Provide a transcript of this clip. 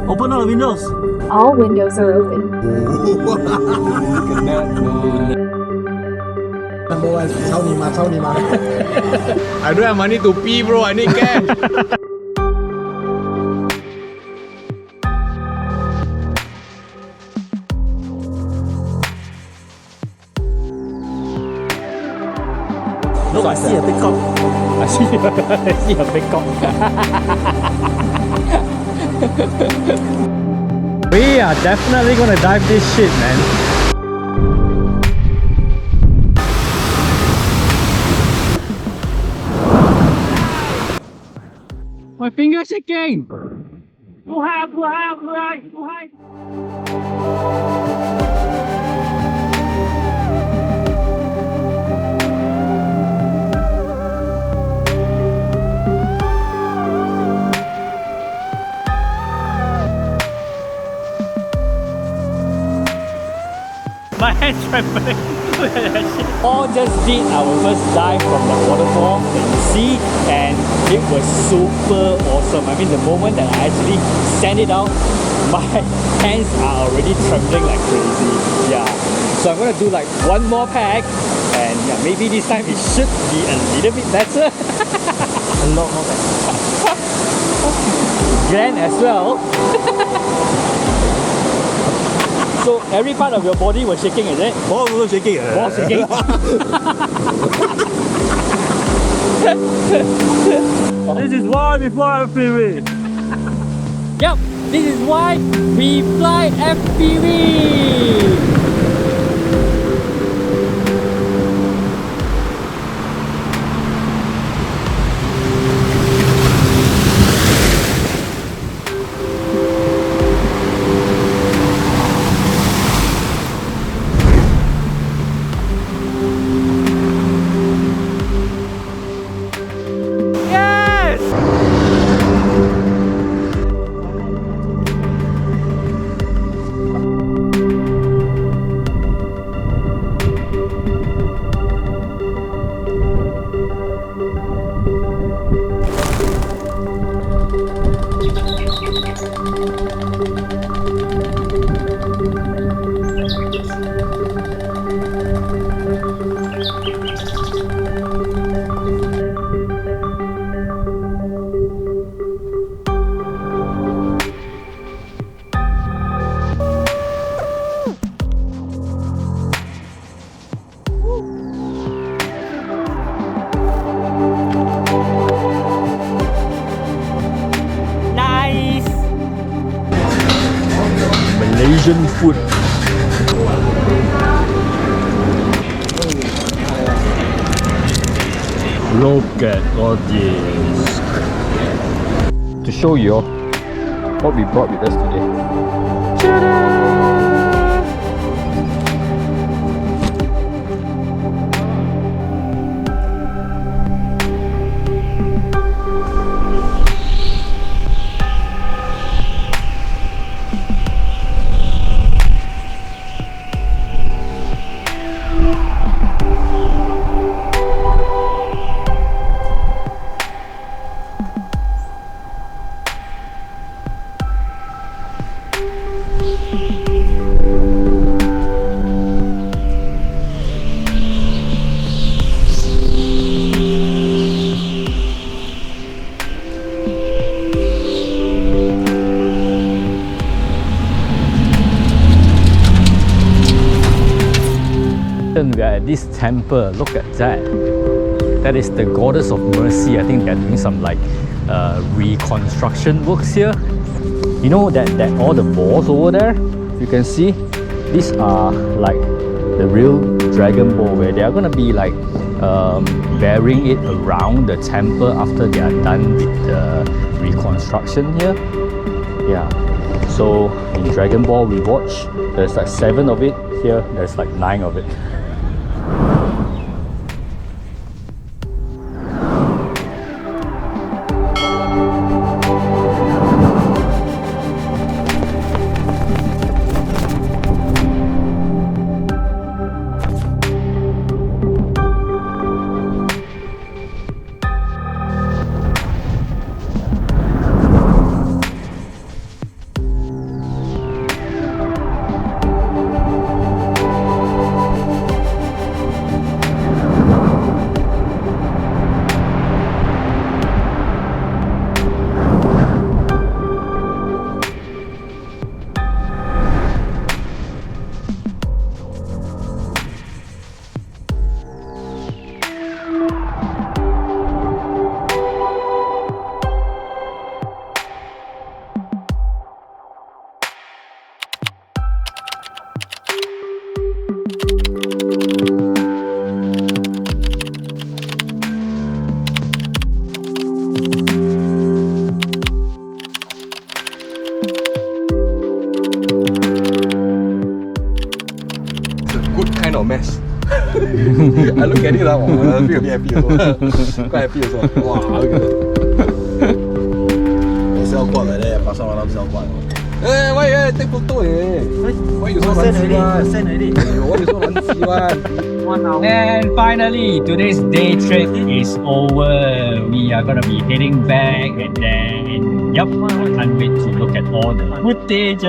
Open all the windows. All windows are open. Number one, 操你妈，操你妈 I don't have money to pee, bro. I need cash. Look, I see a big cock. I see a big cock. We are definitely gonna dive this shit, man. My finger shaking. Go high, go high, go high, go high. My hand's trembling. All just did our first dive from the waterfall that you see, and it was super awesome. I mean, the moment that I actually sent it out, my hands are already trembling like crazy. Yeah. So I'm gonna do like one more pack, and yeah, maybe this time it should be a little bit better. A lot more better. Glenn as well. So every part of your body was shaking, is it? All of them shaking. More shaking. This is why we fly FPV. Yep, this is why we fly FPV. Malaysian food. Look at all this. To show you what we brought with us today. Ta-da! We are at this temple. Look at that. That is the goddess of mercy. I think they're doing some like reconstruction works here. You know that all the balls over there, you can see, these are like the real Dragon Ball, where they are gonna be like burying it around the temple after they are done with the reconstruction here. Yeah. So in Dragon Ball we watch, there's like 7 of it. Here there's like 9 of it. I look at it lah, I feel a bit happy also. Quite happy also. Wow, look at that. 我是要挂的嘞，马上完了是要挂的。 Eh, why you take photo eh? Why you so fancy one? Send already. Why you so fancy one? 1 hour. And finally, today's day trip is over. We are gonna be heading back and then, yup, I can't wait to look at all the footage.